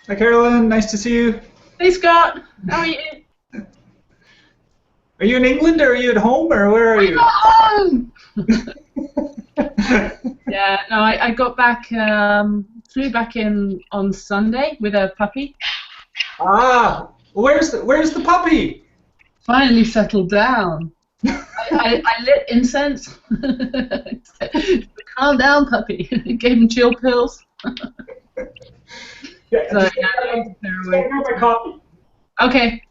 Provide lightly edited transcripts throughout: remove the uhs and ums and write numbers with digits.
Hi, Carolyn. Nice to see you. Hey, Scott. How are you? Are you in England, or are you at home, or where are you? I'm at home! Yeah, no, I got back, flew back in on Sunday with a puppy. Ah, where's the puppy? Finally settled down. I lit incense. Calm down, puppy. Gave him chill pills. Yeah, So, just yeah, grab my coffee. okay.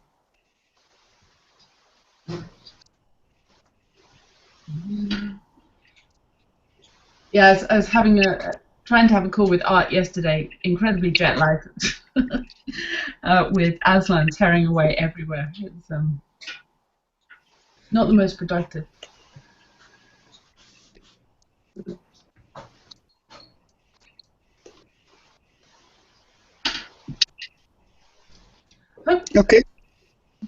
Yeah, I was trying to have a call with Art yesterday, incredibly jet lagged, with Aslan tearing away everywhere. It's not the most productive. Hope Okay.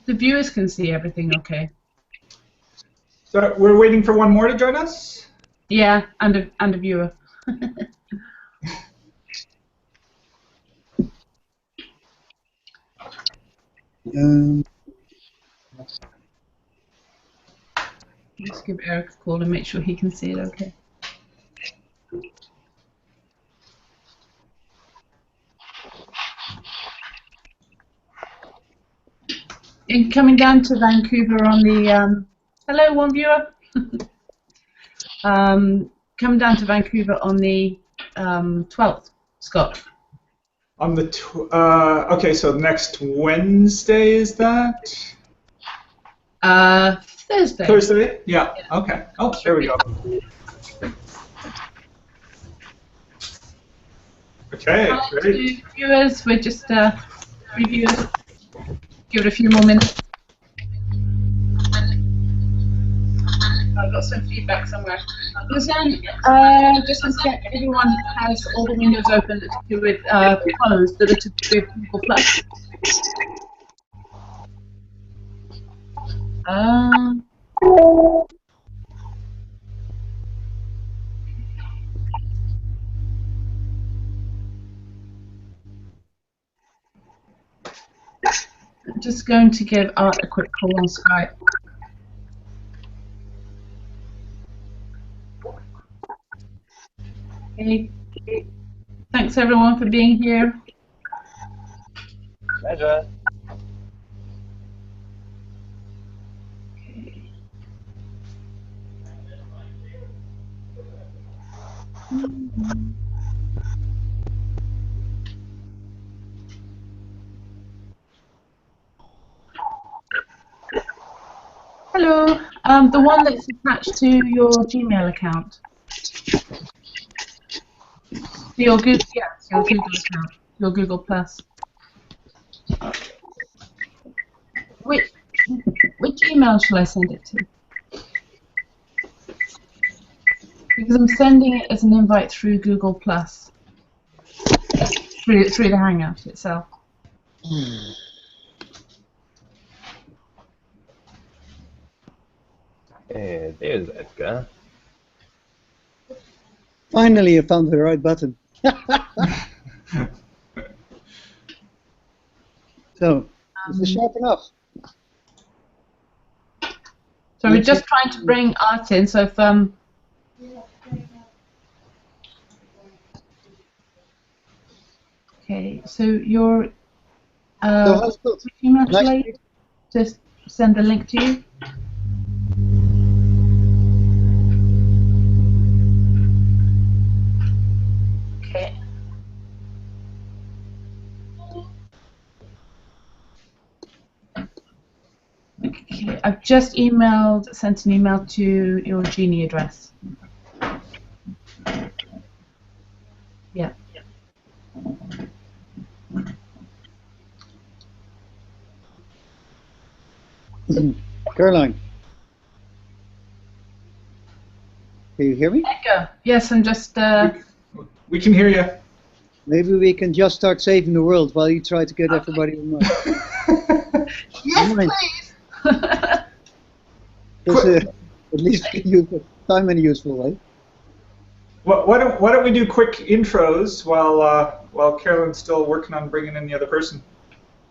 the viewers can see everything okay. So we're waiting for one more to join us? Yeah, and a viewer. Let's give Eric a call and make sure he can see it okay. In coming down to Vancouver on the hello, one viewer. Coming down to Vancouver on the 12th, Scott. On the okay, so next Wednesday is that? Thursday. Thursday? Yeah. Okay. Oh, there we go. Okay, great. Viewers, we're just reviewers. Give it a few more minutes. I've got some feedback somewhere. Listen, just to check, everyone has all the windows open that are to do with closed that are to do with Google Plus. I'm just going to give Art a quick call on Skype. Okay. Thanks everyone for being here. Pleasure. Okay. Hello, the one that's attached to your Gmail account. Your Google, yes, your Google account, your Google Plus. Which email shall I send it to? Because I'm sending it as an invite through Google Plus, through the Hangout itself. There's Edgar. Finally, I found the right button. So, is this sharp enough? So we're just trying to bring Art in. So if okay, so your which email shall I just send the link to you? Okay. Okay, I've just sent an email to your Genie address. Yeah. Caroline, can you hear me? Edgar, yes, I'm just. We can hear you. Maybe we can just start saving the world while you try to get everybody in mind. Yes, please. At least we can use the time in a useful way. why don't we do quick intros while Carolyn's still working on bringing in the other person?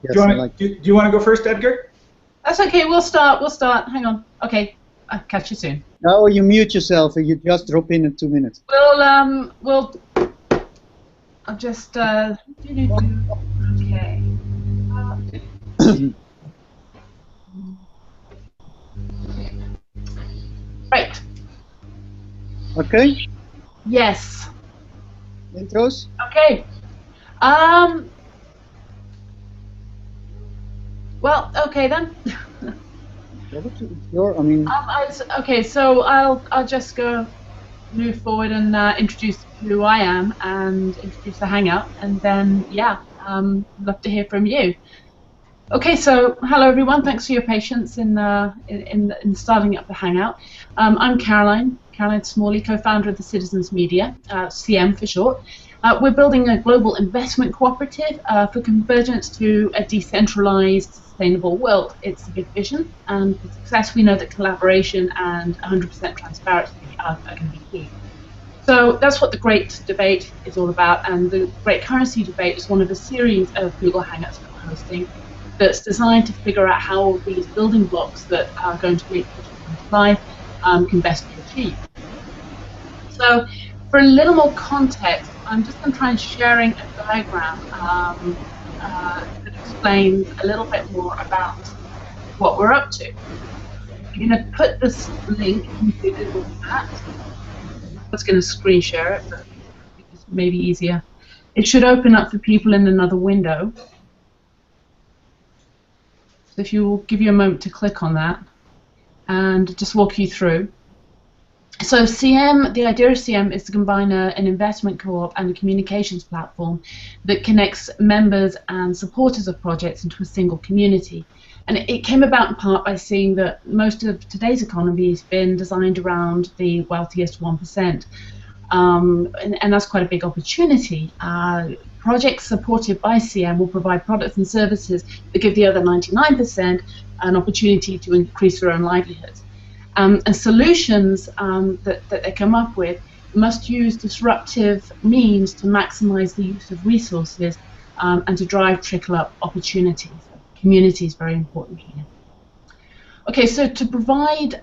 Yes, do you want to go first, Edgar? That's okay. We'll start. Hang on. Okay. I'll catch you soon. Now you mute yourself and you just drop in 2 minutes. I'll just okay. Right. Okay. Yes. Intros. Okay. Well, okay then. Okay, so I'll just move forward and introduce who I am and introduce the Hangout, and then love to hear from you. Okay, so hello everyone. Thanks for your patience in starting up the Hangout. I'm Caroline Smalley, co-founder of the Citizens Media, CM for short. We're building a global investment cooperative for convergence to a decentralized, sustainable world. It's a big vision, and for success we know that collaboration and 100% transparency are going to be key. So that's what the Great Debate is all about, and the Great Currency Debate is one of a series of Google Hangouts that we're hosting that's designed to figure out how these building blocks that are going to make life can best be achieved. So for a little more context, I'm just going to try and sharing a diagram that explains a little bit more about what we're up to. I'm going to put this link into Google Chat. I was going to screen share it, but it's maybe easier. It should open up for people in another window. So if you will give you a moment to click on that and just walk you through. So CM, the idea of CM is to combine an investment co-op and a communications platform that connects members and supporters of projects into a single community. And it came about in part by seeing that most of today's economy has been designed around the wealthiest 1%. And that's quite a big opportunity. Projects supported by CM will provide products and services that give the other 99% an opportunity to increase their own livelihoods. And solutions that they come up with must use disruptive means to maximize the use of resources and to drive trickle-up opportunities. Community is very important here. Okay, so to provide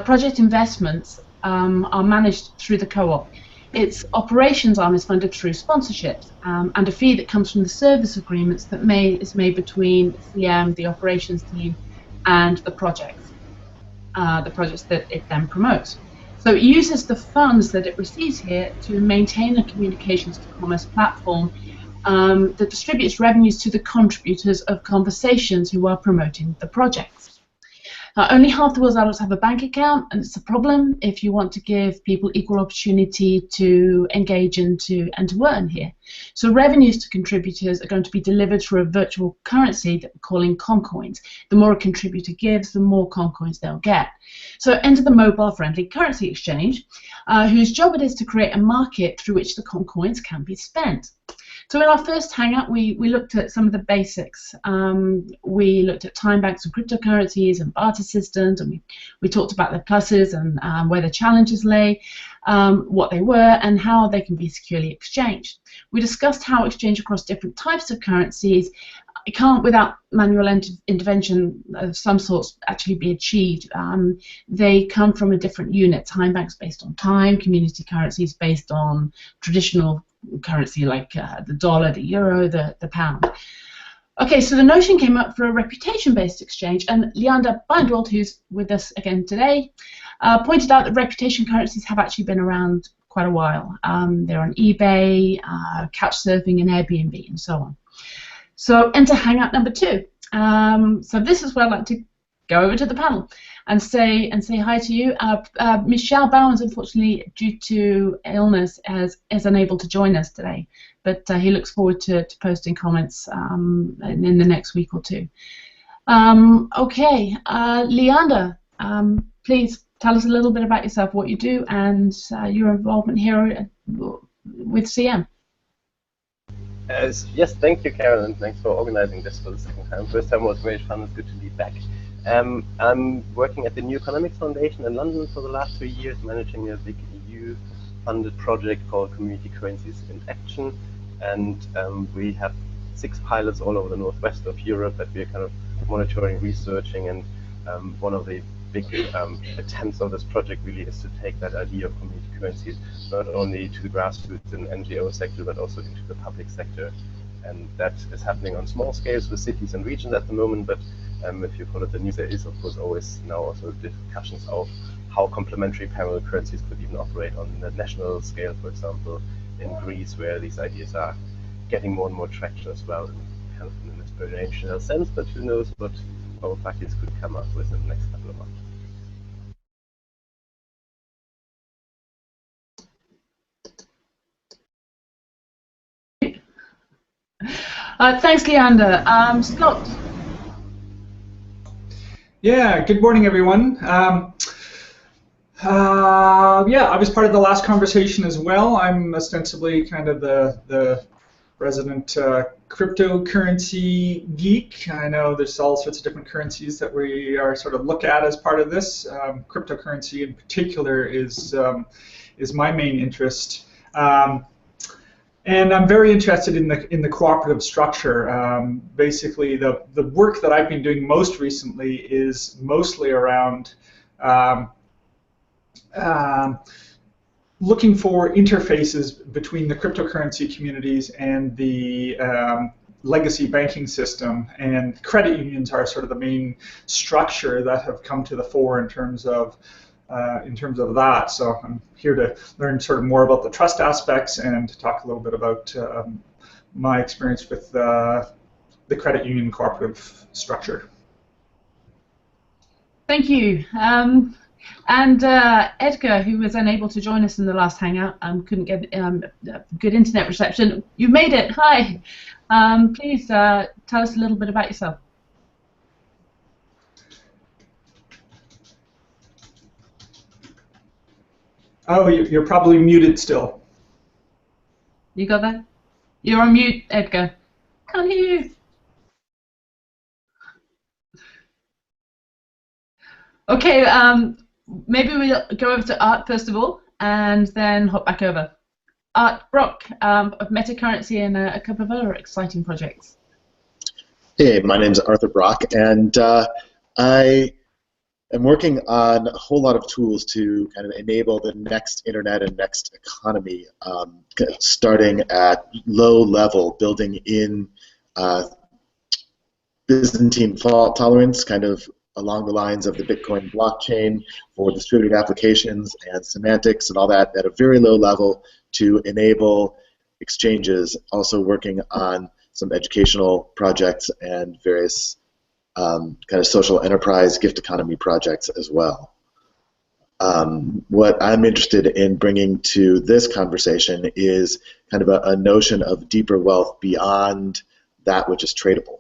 project investments are managed through the co-op. Its operations arm is funded through sponsorships and a fee that comes from the service agreements that is made between CM, the operations team, and the projects that it then promotes. So it uses the funds that it receives here to maintain a communications to commerce platform that distributes revenues to the contributors of conversations who are promoting the projects. Only half the world's adults have a bank account, and it's a problem if you want to give people equal opportunity to engage and to earn here. So revenues to contributors are going to be delivered through a virtual currency that we're calling Concoins. The more a contributor gives, the more Concoins they'll get. So enter the mobile-friendly currency exchange, whose job it is to create a market through which the Concoins can be spent. So in our first Hangout, we looked at some of the basics. We looked at time banks and cryptocurrencies and barter systems, and we talked about the pluses and where the challenges lay, what they were, and how they can be securely exchanged. We discussed how exchange across different types of currencies can't, without manual intervention of some sorts, actually be achieved. They come from a different unit. Time banks based on time, community currencies based on traditional currency like the dollar, the euro, the pound. Okay, so the notion came up for a reputation-based exchange, and Leander, Bindewald, who's with us again today, pointed out that reputation currencies have actually been around quite a while. They're on eBay, Couchsurfing, and Airbnb, and so on. So enter Hangout number 2. So this is where I'd like to go over to the panel and say hi to you. Michel Bauwens, unfortunately, due to illness, is unable to join us today, but he looks forward to posting comments in the next week or two. Okay, Leander, please tell us a little bit about yourself, what you do, and your involvement here with CM. Yes, thank you, Carol, and thanks for organizing this for the second time. First time was very fun. It's good to be back. I'm working at the New Economics Foundation in London for the last 3 years, managing a big EU-funded project called Community Currencies in Action, and we have 6 pilots all over the northwest of Europe that we are kind of monitoring, researching, and one of the big attempts of this project really is to take that idea of community currencies not only to the grassroots and NGO sector, but also into the public sector. And that is happening on small scales with cities and regions at the moment, but if you follow the news, there is of course always now also discussions of how complementary parallel currencies could even operate on the national scale, for example, in Greece, where these ideas are getting more and more traction as well, in kind of in an inspirational sense, but who knows what our parties could come up with in the next couple of months. Thanks, Leander. Scott. Yeah, good morning, everyone. Yeah, I was part of the last conversation as well. I'm ostensibly kind of the resident cryptocurrency geek. I know there's all sorts of different currencies that we are sort of look at as part of this. Cryptocurrency in particular is my main interest. And I'm very interested in the cooperative structure. Basically, the work that I've been doing most recently is mostly around looking for interfaces between the cryptocurrency communities and the legacy banking system. And credit unions are sort of the main structure that have come to the fore in terms of that. So I'm here to learn sort of more about the trust aspects and to talk a little bit about my experience with the credit union cooperative structure. Thank you. And Edgar, who was unable to join us in the last Hangout, couldn't get good internet reception. You've made it. Hi. Please tell us a little bit about yourself. Oh, you're probably muted still. You got that? You're on mute, Edgar. Can't hear you. Okay, maybe we'll go over to Art first of all, and then hop back over. Art Brock of Metacurrency and a couple of other exciting projects. Hey, my name's Arthur Brock, and I am working on a whole lot of tools to kind of enable the next internet and next economy, starting at low level, building in Byzantine fault tolerance, kind of along the lines of the Bitcoin blockchain for distributed applications and semantics and all that at a very low level to enable exchanges, also working on some educational projects and various kind of social enterprise gift economy projects as well. What I'm interested in bringing to this conversation is kind of a notion of deeper wealth beyond that which is tradable.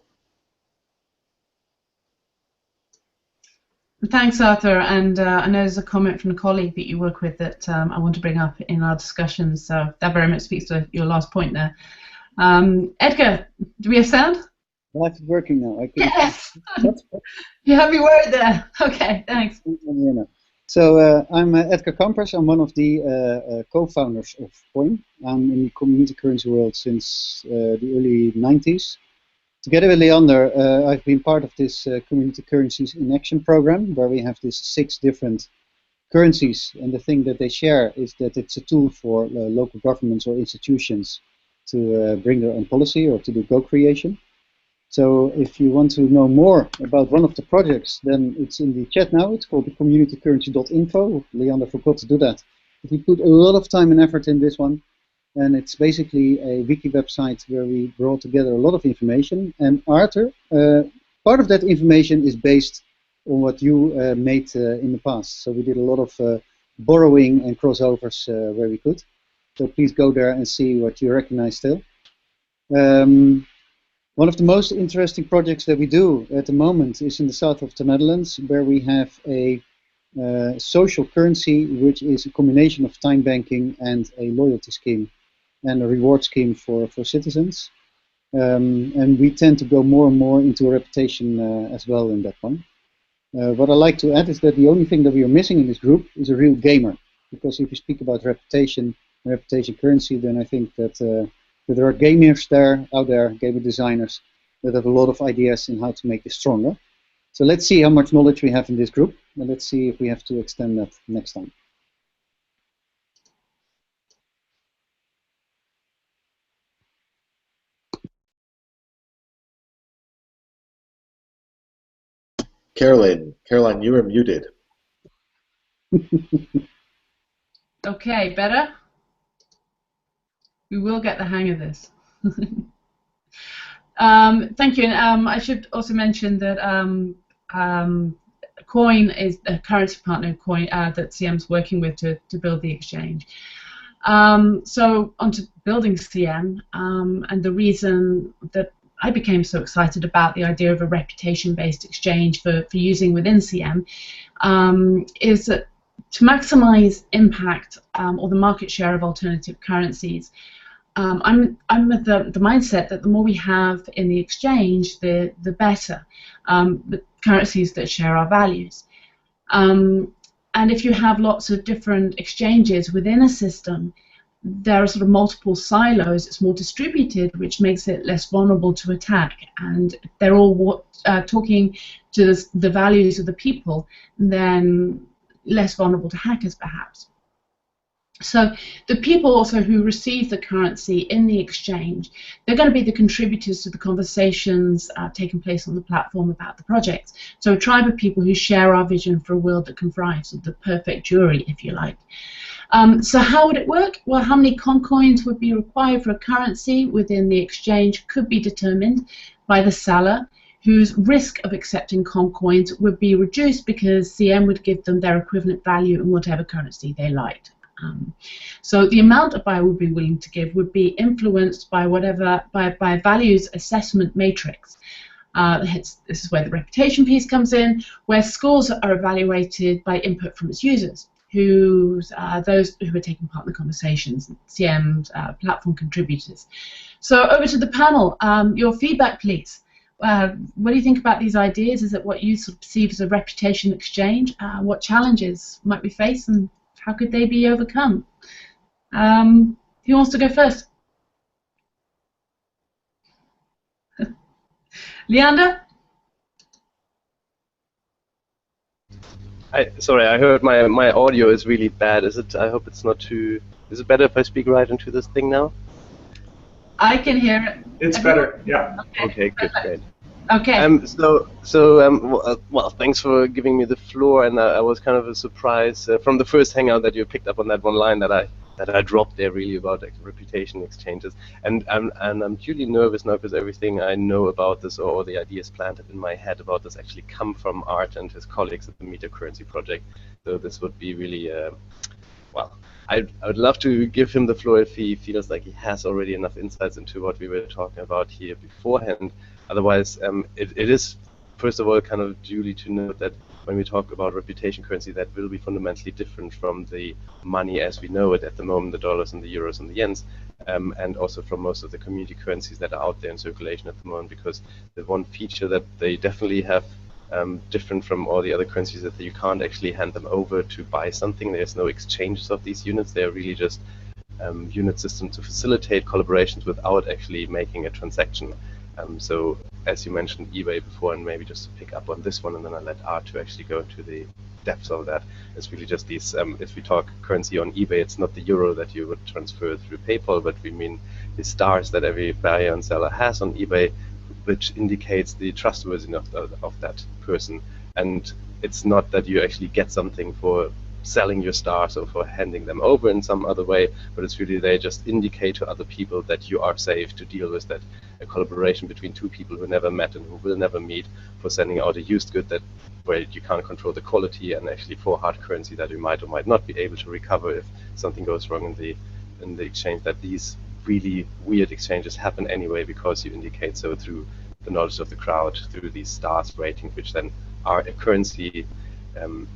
Thanks, Arthur. And I know there's a comment from a colleague that you work with that I want to bring up in our discussions. So that very much speaks to your last point there. Edgar, do we have sound? Well, it's working now. Yes! You have me worried there. Okay, thanks. So I'm Edgar Kampers. I'm one of the co-founders of Coin. I'm in the community currency world since the early 90s. Together with Leander, I've been part of this Community Currencies in Action program, where we have these 6 different currencies, and the thing that they share is that it's a tool for local governments or institutions to bring their own policy or to do co-creation. So if you want to know more about one of the projects, then it's in the chat now. It's called the communitycurrency.info. Leander forgot to do that. But we put a lot of time and effort in this one. And it's basically a wiki website where we brought together a lot of information. And Arthur, part of that information is based on what you made in the past. So we did a lot of borrowing and crossovers where we could. So please go there and see what you recognize still. One of the most interesting projects that we do at the moment is in the south of the Netherlands, where we have a social currency, which is a combination of time banking and a loyalty scheme and a reward scheme for citizens. And we tend to go more and more into a reputation as well in that one. What I like to add is that the only thing that we are missing in this group is a real gamer. Because if you speak about reputation currency, then I think that, that there are gamers out there, gamer designers, that have a lot of ideas in how to make this stronger. So let's see how much knowledge we have in this group, and let's see if we have to extend that next time. Caroline, you are muted. Okay, better? We will get the hang of this. Thank you. And I should also mention that Coin is a currency partner Coin that CM's working with to build the exchange. So onto building CM, and the reason that I became so excited about the idea of a reputation-based exchange for using within CM is that to maximize impact or the market share of alternative currencies, I'm of the mindset that the more we have in the exchange, the better. The currencies that share our values. And if you have lots of different exchanges within a system, there are sort of multiple silos. It's more distributed, which makes it less vulnerable to attack. And they're all talking to the values of the people, then less vulnerable to hackers, perhaps. So the people also who receive the currency in the exchange, they're going to be the contributors to the conversations taking place on the platform about the project. So a tribe of people who share our vision for a world that can thrive, so the perfect jury, if you like. So how would it work? Well, how many coins would be required for a currency within the exchange could be determined by the seller, whose risk of accepting coins would be reduced because CM would give them their equivalent value in whatever currency they liked. So the amount a buyer would be willing to give would be influenced by by values assessment matrix. This is where the reputation piece comes in, where scores are evaluated by input from its users, those who are taking part in the conversations, CM's platform contributors. So over to the panel. Your feedback, please. What do you think about these ideas? Is it what you sort of perceive as a reputation exchange? What challenges might we face, and how could they be overcome? Who wants to go first? Leander? Sorry, I heard my audio is really bad. Is it? I hope it's not too. Is it better if I speak right into this thing now? I can hear it. It's better. Yeah. Okay. Good. Great. Okay. Well, thanks for giving me the floor, and I was kind of a surprise from the first hangout that you picked up on that one line that I dropped there, really, about reputation exchanges, and I'm truly nervous now because everything I know about this, or the ideas planted in my head about this, actually come from Art and his colleagues at the Meter Currency project. So this would be really well. I would love to give him the floor if he feels like he has already enough insights into what we were talking about here beforehand. Otherwise, it is, first of all, kind of duly to note that when we talk about reputation currency, that will be fundamentally different from the money as we know it at the moment, the dollars and the euros and the yens, and also from most of the community currencies that are out there in circulation at the moment, because the one feature that they definitely have different from all the other currencies that you can't actually hand them over to buy something. There's no exchanges of these units. They're really just unit systems to facilitate collaborations without actually making a transaction. So as you mentioned eBay before, and maybe just to pick up on this one, and then I'll let Art to actually go into the depths of that. It's really just these, if we talk currency on eBay, it's not the euro that you would transfer through PayPal, but we mean the stars that every buyer and seller has on eBay, which indicates the trustworthiness of that person. And it's not that you actually get something for selling your stars or for handing them over in some other way, but it's really they just indicate to other people that you are safe to deal with, that a collaboration between two people who never met and who will never meet, for sending out a used good that where you can't control the quality, and actually for hard currency that you might or might not be able to recover if something goes wrong in the exchange, that these really weird exchanges happen anyway because you indicate so through the knowledge of the crowd, through these stars ratings, which then are a currency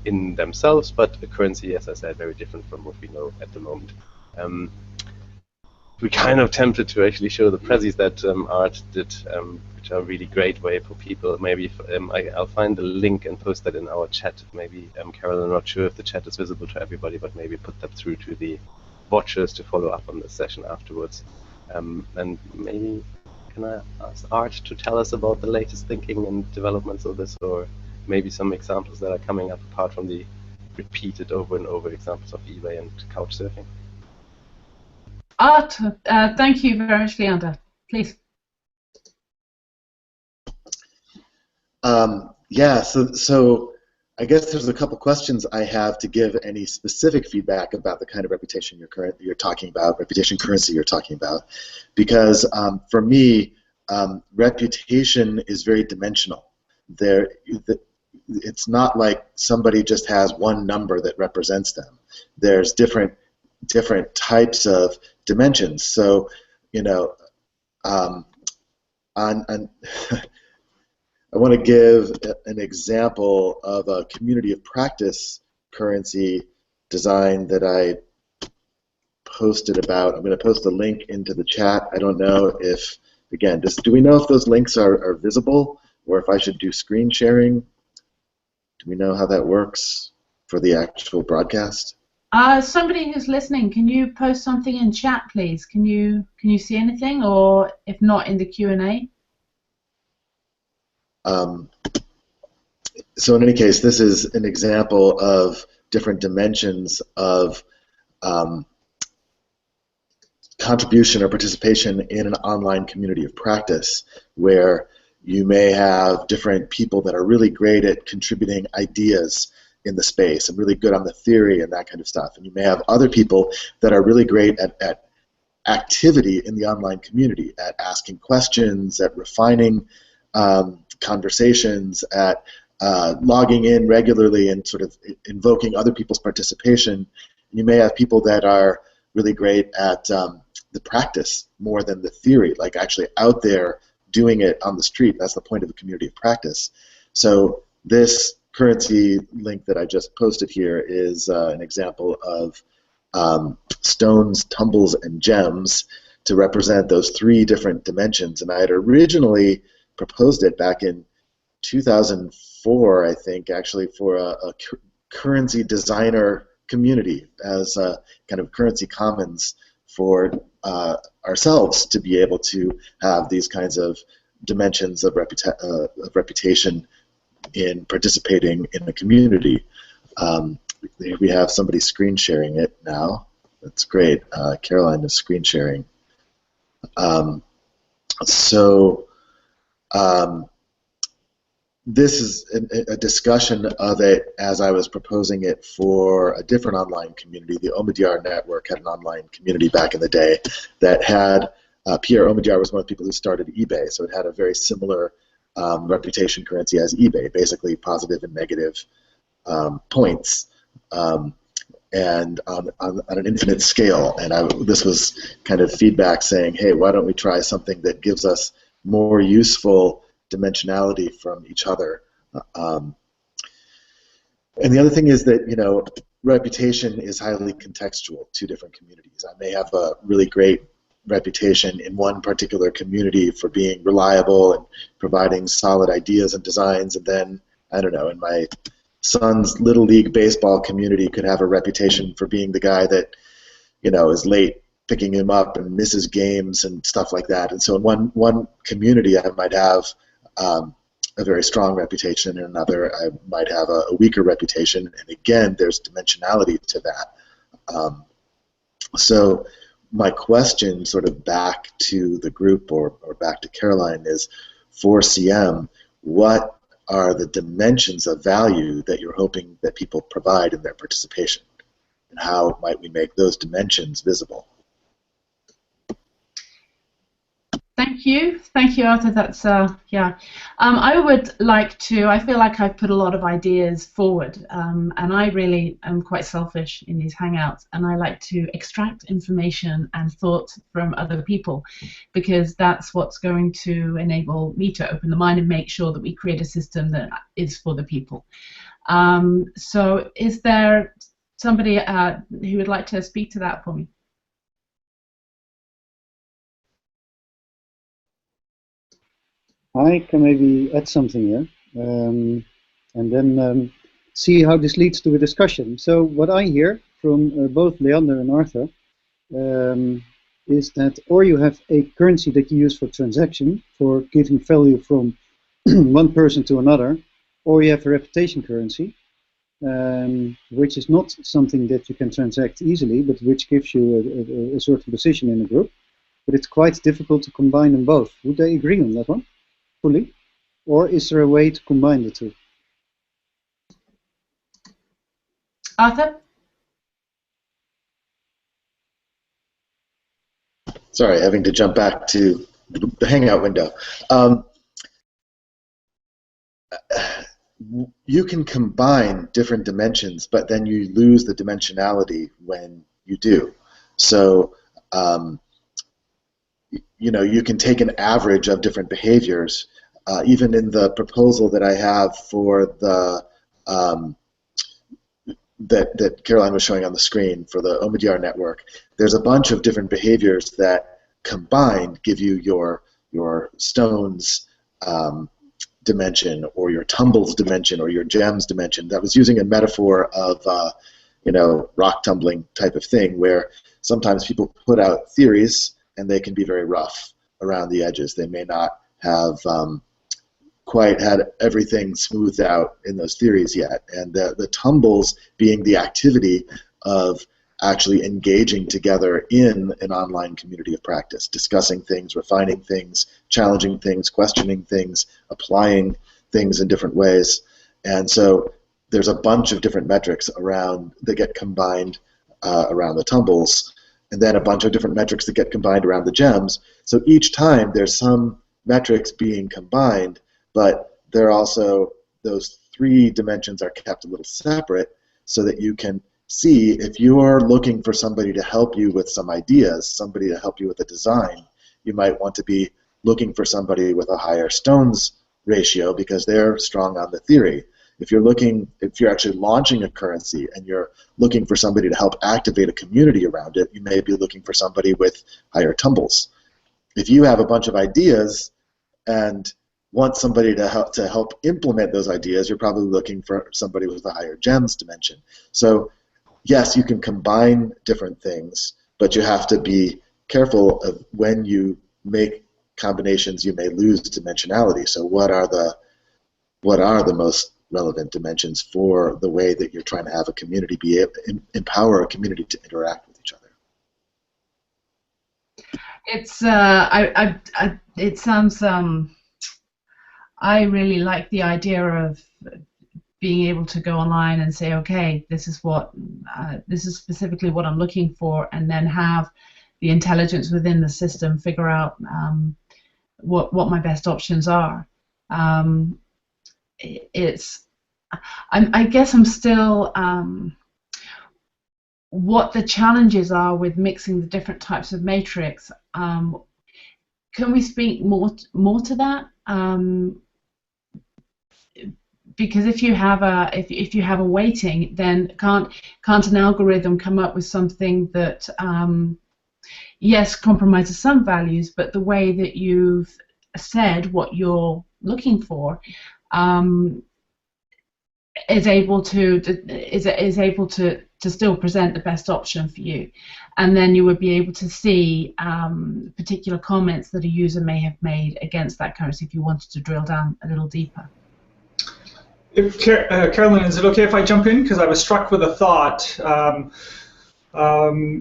in themselves, but a currency, as I said, very different from what we know at the moment. we're kind of tempted to actually show the prezzies that Art did, which are a really great way for people. Maybe I'll find the link and post that in our chat. Maybe, Carol, I'm not sure if the chat is visible to everybody, but maybe put that through to the watchers to follow up on the session afterwards. And maybe can I ask Art to tell us about the latest thinking and developments of this, or maybe some examples that are coming up apart from the repeated over and over examples of eBay and couchsurfing? Art, thank you very much, Leander. Please. Yeah, so I guess there's a couple questions I have to give any specific feedback about the kind of reputation you're talking about, reputation currency you're talking about, because for me, reputation is very dimensional. It's not like somebody just has one number that represents them. There's different types of dimensions. So, you know, I want to give an example of a community of practice currency design that I posted about. I'm going to post a link into the chat. I don't know if, again, do we know if those links are visible, or if I should do screen sharing? Do we know how that works for the actual broadcast? Somebody who's listening, can you post something in chat, please? Can you see anything, or if not, in the Q&A? So in any case, this is an example of different dimensions of contribution or participation in an online community of practice, where you may have different people that are really great at contributing ideas in the space and really good on the theory and that kind of stuff. And you may have other people that are really great at activity in the online community, at asking questions, at refining conversations, at logging in regularly and sort of invoking other people's participation. You may have people that are really great at the practice more than the theory, like actually out there doing it on the street. That's the point of a community of practice. So this currency link that I just posted here is an example of stones, tumbles, and gems to represent those three different dimensions. And I had originally proposed it back in 2004, I think, actually, for a currency designer community as a kind of currency commons for ourselves to be able to have these kinds of dimensions of reputation in participating in a community. We have somebody screen sharing it now. That's great. Caroline is screen sharing. This is a discussion of it as I was proposing it for a different online community. The Omidyar network had an online community back in the day that had, Pierre Omidyar was one of the people who started eBay, so it had a very similar reputation currency as eBay, basically positive and negative points, and on an infinite scale. And this was kind of feedback saying, hey, why don't we try something that gives us more useful dimensionality from each other. And the other thing is that, you know, reputation is highly contextual to different communities. I may have a really great reputation in one particular community for being reliable and providing solid ideas and designs, and then, I don't know, in my son's Little League baseball community could have a reputation for being the guy that, you know, is late picking him up and misses games and stuff like that. And so in one community I might have a very strong reputation, and another I might have a weaker reputation, and again, there's dimensionality to that. So my question sort of back to the group or back to Caroline is, for CM, what are the dimensions of value that you're hoping that people provide in their participation? And how might we make those dimensions visible? Thank you, Arthur. That's yeah. I would like to. I feel like I've put a lot of ideas forward, and I really am quite selfish in these hangouts, and I like to extract information and thought from other people, because that's what's going to enable me to open the mind and make sure that we create a system that is for the people. So, is there somebody who would like to speak to that for me? I can maybe add something here, and then see how this leads to a discussion. So what I hear from both Leander and Arthur is that or you have a currency that you use for transaction, for giving value from one person to another, or you have a reputation currency, which is not something that you can transact easily, but which gives you a certain position in a group. But it's quite difficult to combine them both. Would they agree on that one, fully? Or is there a way to combine the two? Arthur? Sorry, having to jump back to the Hangout window. You can combine different dimensions, but then you lose the dimensionality when you do. So, you know, you can take an average of different behaviors. Even in the proposal that I have for the that Caroline was showing on the screen for the Omidyar network, there's a bunch of different behaviors that combined give you your stones dimension, or your tumbles dimension, or your gems dimension. That was using a metaphor of you know, rock tumbling type of thing, where sometimes people put out theories and they can be very rough around the edges. They may not have quite had everything smoothed out in those theories yet. And the tumbles being the activity of actually engaging together in an online community of practice, discussing things, refining things, challenging things, questioning things, applying things in different ways. And so there's a bunch of different metrics around that get combined around the tumbles, and then a bunch of different metrics that get combined around the gems. So each time there's some metrics being combined, but they're also, those three dimensions are kept a little separate so that you can see if you're looking for somebody to help you with some ideas, somebody to help you with a design, you might want to be looking for somebody with a higher stones ratio because they're strong on the theory. If you're actually launching a currency and you're looking for somebody to help activate a community around it, you may be looking for somebody with higher tumbles. If you have a bunch of ideas and want somebody to help implement those ideas, you're probably looking for somebody with a higher gems dimension. So yes, you can combine different things, but you have to be careful of when you make combinations, you may lose dimensionality. So what are the most relevant dimensions for the way that you're trying to have a community empower a community to interact with each other? It's it sounds I really like the idea of being able to go online and say, okay, this is specifically what I'm looking for, and then have the intelligence within the system figure out what my best options are. I guess I'm still what the challenges are with mixing the different types of matrix. Can we speak more to that? Because if you have a weighting, then can't an algorithm come up with something that yes, compromises some values, but the way that you've said what you're looking for is able to still present the best option for you, and then you would be able to see particular comments that a user may have made against that currency if you wanted to drill down a little deeper. Caroline, is it okay if I jump in? Because I was struck with a thought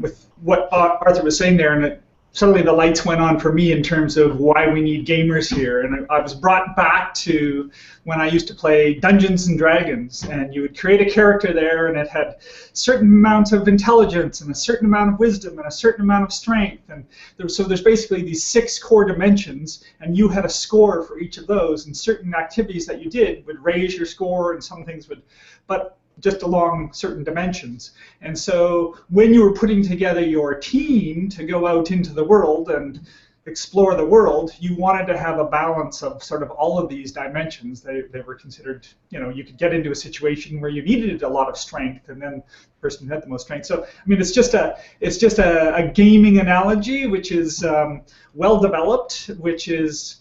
with what Arthur was saying there, and suddenly the lights went on for me in terms of why we need gamers here. And I was brought back to when I used to play Dungeons and Dragons, and you would create a character there, and it had a certain amount of intelligence and a certain amount of wisdom and a certain amount of strength. And so there's basically these 6 core dimensions, and you had a score for each of those, and certain activities that you did would raise your score, and some things would, but just along certain dimensions. And so when you were putting together your team to go out into the world and explore the world, you wanted to have a balance of sort of all of these dimensions. They were considered, you know, you could get into a situation where you needed a lot of strength, and then the person who had the most strength. So I mean, it's just a gaming analogy, which is well developed, which is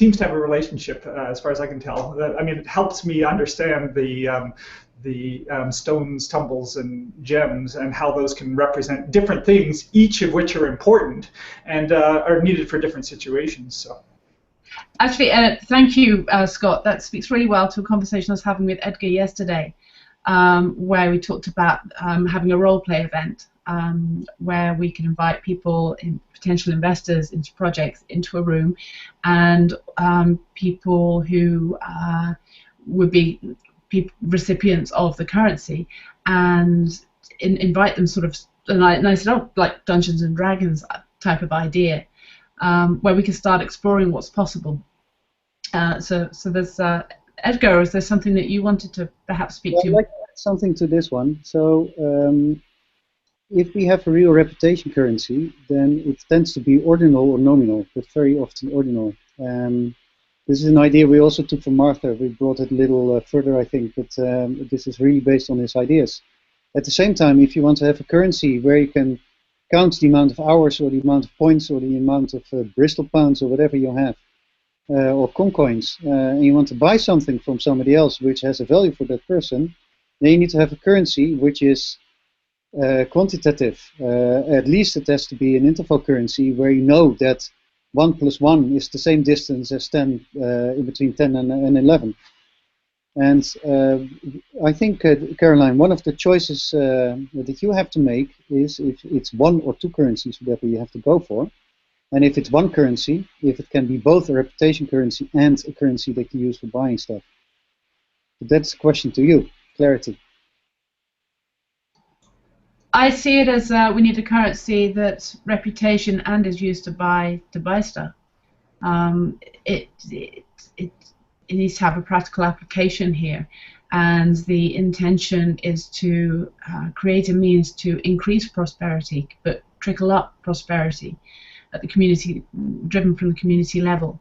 seems to have a relationship, as far as I can tell. I mean, it helps me understand the stones, tumbles, and gems, and how those can represent different things, each of which are important and are needed for different situations. So. Actually, thank you, Scott. That speaks really well to a conversation I was having with Edgar yesterday, where we talked about having a role-play event where we can invite people, potential investors into projects, into a room, and people who would be recipients of the currency, and invite them sort of, and I said, oh, like Dungeons and Dragons type of idea, where we can start exploring what's possible. So there's Edgar, is there something that you wanted to perhaps speak to? I'd like to add something to this one. So if we have a real reputation currency, then it tends to be ordinal or nominal, but very often ordinal. This is an idea we also took from Martha. We brought it a little further, I think, but this is really based on his ideas. At the same time, if you want to have a currency where you can count the amount of hours or the amount of points or the amount of Bristol pounds or whatever you have, or Concoins, and you want to buy something from somebody else which has a value for that person, then you need to have a currency which is quantitative. At least it has to be an interval currency where you know that 1 + 1 is the same distance as 10, in between 10 and 11. And I think, Caroline, one of the choices that you have to make is if it's 1 or 2 currencies, whatever you have to go for. And if it's one currency, if it can be both a reputation currency and a currency that you use for buying stuff. But that's a question to you, clarity. I see it as we need a currency that's reputation and is used to buy stuff. It needs to have a practical application here, and the intention is to create a means to increase prosperity, but trickle up prosperity at the community, driven from the community level.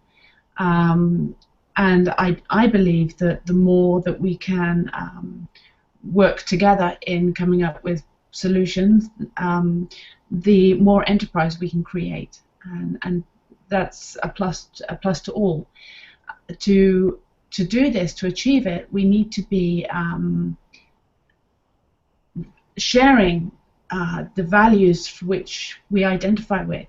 And I believe that the more that we can work together in coming up with solutions, the more enterprise we can create, and that's a plus to all. To do this, to achieve it, we need to be sharing the values for which we identify with.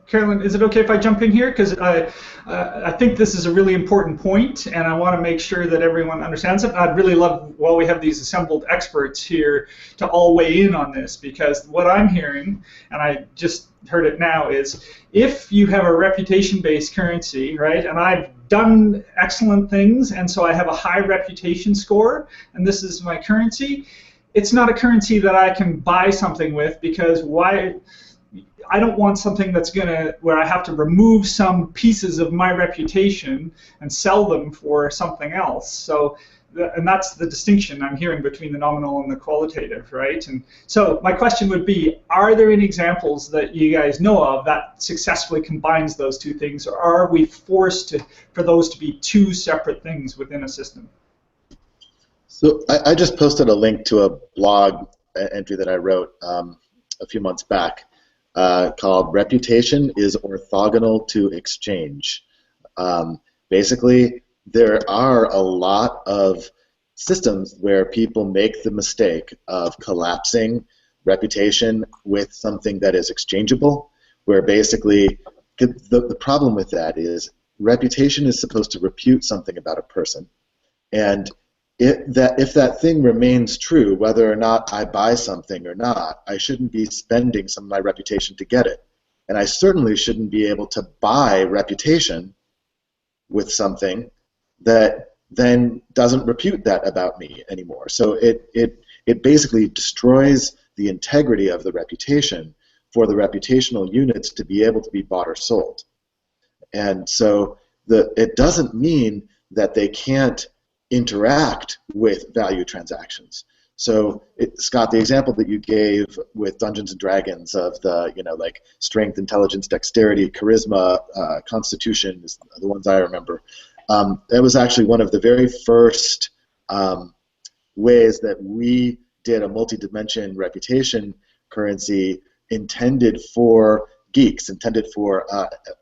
Carolyn, is it okay if I jump in here? Because I think this is a really important point, and I want to make sure that everyone understands it. I'd really love, while we have these assembled experts here, to all weigh in on this, because what I'm hearing, and I just heard it now, is if you have a reputation-based currency, right, and I've done excellent things, and so I have a high reputation score, and this is my currency, it's not a currency that I can buy something with, because why? I don't want something that's where I have to remove some pieces of my reputation and sell them for something else. So, and that's the distinction I'm hearing between the nominal and the qualitative, right? And so my question would be, are there any examples that you guys know of that successfully combines those two things, or are we forced for those to be two separate things within a system? So I just posted a link to a blog entry that I wrote a few months back. Called Reputation is Orthogonal to Exchange. Basically, there are a lot of systems where people make the mistake of collapsing reputation with something that is exchangeable, where basically the problem with that is reputation is supposed to repute something about a person, and if that thing remains true, whether or not I buy something or not, I shouldn't be spending some of my reputation to get it. And I certainly shouldn't be able to buy reputation with something that then doesn't repute that about me anymore. So it basically destroys the integrity of the reputation for the reputational units to be able to be bought or sold. And so it doesn't mean that they can't interact with value transactions. So, Scott, the example that you gave with Dungeons and Dragons of the, like strength, intelligence, dexterity, charisma, constitution is the ones I remember. That was actually one of the very first ways that we did a multi-dimension reputation currency intended for geeks, intended for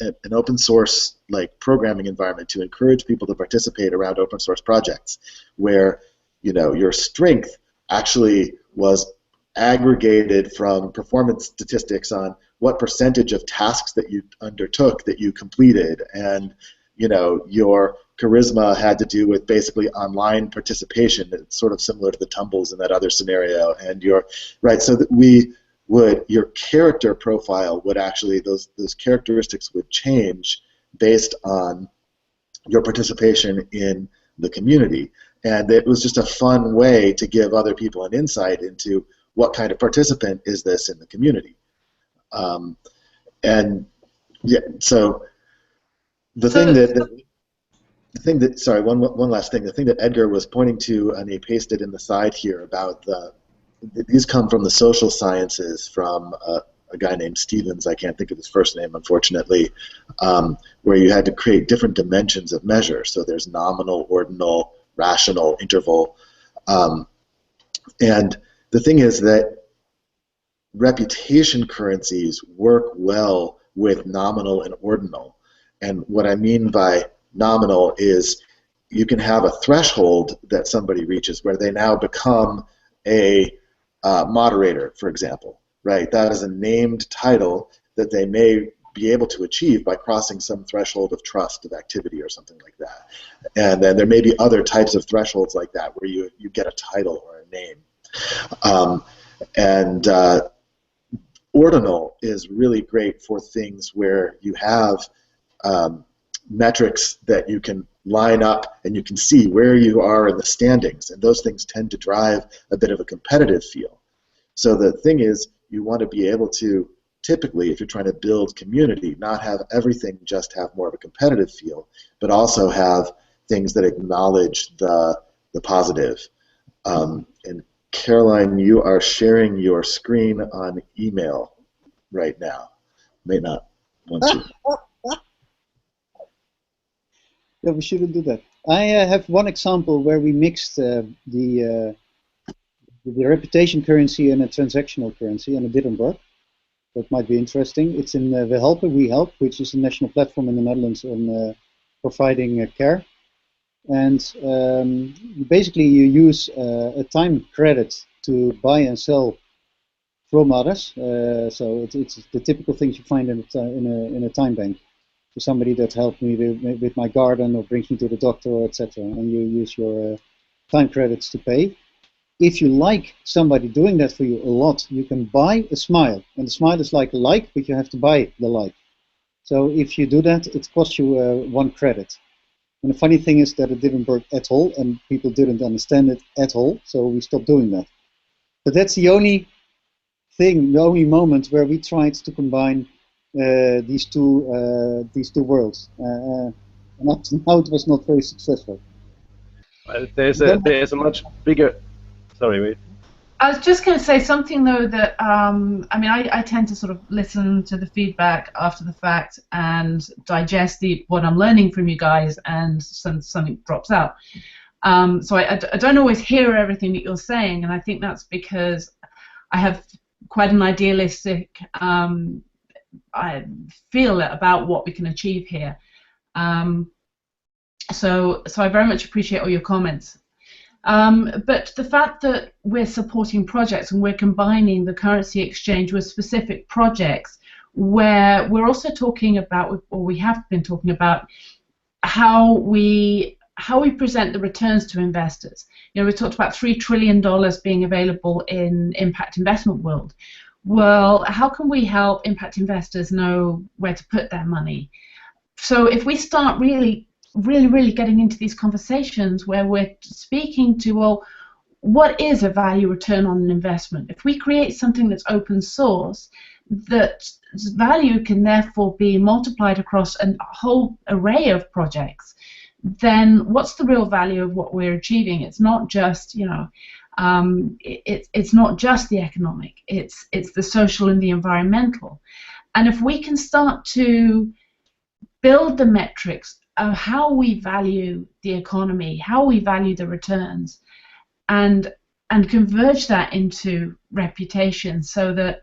an open source like programming environment to encourage people to participate around open source projects, where your strength actually was aggregated from performance statistics on what percentage of tasks that you undertook that you completed, and your charisma had to do with basically online participation. It's sort of similar to the tumbles in that other scenario, and so that your character profile would actually, those characteristics would change based on your participation in the community. And it was just a fun way to give other people an insight into what kind of participant is this in the community. So the thing that sorry, one last thing. The thing that Edgar was pointing to, and he pasted in the side here about these come from the social sciences, from a guy named Stevens. I can't think of his first name, unfortunately, where you had to create different dimensions of measure. So there's nominal, ordinal, rational, interval. And the thing is that reputation currencies work well with nominal and ordinal. And what I mean by nominal is you can have a threshold that somebody reaches where they now become a moderator, for example, right? That is a named title that they may be able to achieve by crossing some threshold of trust, of activity, or something like that. And then there may be other types of thresholds like that where you get a title or a name. Ordinal is really great for things where you have metrics that you can line up and you can see where you are in the standings, and those things tend to drive a bit of a competitive feel. So the thing is, you want to be able to, typically, if you're trying to build community, not have everything just have more of a competitive feel, but also have things that acknowledge the positive. And Caroline, you are sharing your screen on email right now. May not want to. Yeah, we shouldn't do that. I have one example where we mixed the reputation currency and a transactional currency, and it didn't work. That might be interesting. It's in We Help, which is a national platform in the Netherlands on providing care. And basically you use a time credit to buy and sell from others. So it's the typical things you find in a time bank. For somebody that helped me with my garden or brings me to the doctor, etc. And you use your time credits to pay. If you like somebody doing that for you a lot, you can buy a smile. And the smile is like a like, but you have to buy the like. So if you do that, it costs you 1 credit. And the funny thing is that it didn't work at all, and people didn't understand it at all, so we stopped doing that. But that's the only thing, the only moment where we tried to combine these two worlds. And up to now it was not very successful. Well, there's a much bigger. Sorry, wait. I was just going to say something though that I tend to sort of listen to the feedback after the fact and digest what I'm learning from you guys, and something drops out. So I don't always hear everything that you're saying, and I think that's because I have quite an idealistic I feel about what we can achieve here. So I very much appreciate all your comments. But the fact that we're supporting projects and we're combining the currency exchange with specific projects, where we're also talking about, or we have been talking about, how we present the returns to investors. You know, we talked about $3 trillion being available in impact investment world. Well, how can we help impact investors know where to put their money? So if we start really getting into these conversations where we're speaking to, well, what is a value return on an investment? If we create something that's open source, that value can therefore be multiplied across a whole array of projects, then what's the real value of what we're achieving? It's not just, it's not just the economic, it's the social and the environmental. And if we can start to build the metrics of how we value the economy, how we value the returns, and converge that into reputation, so that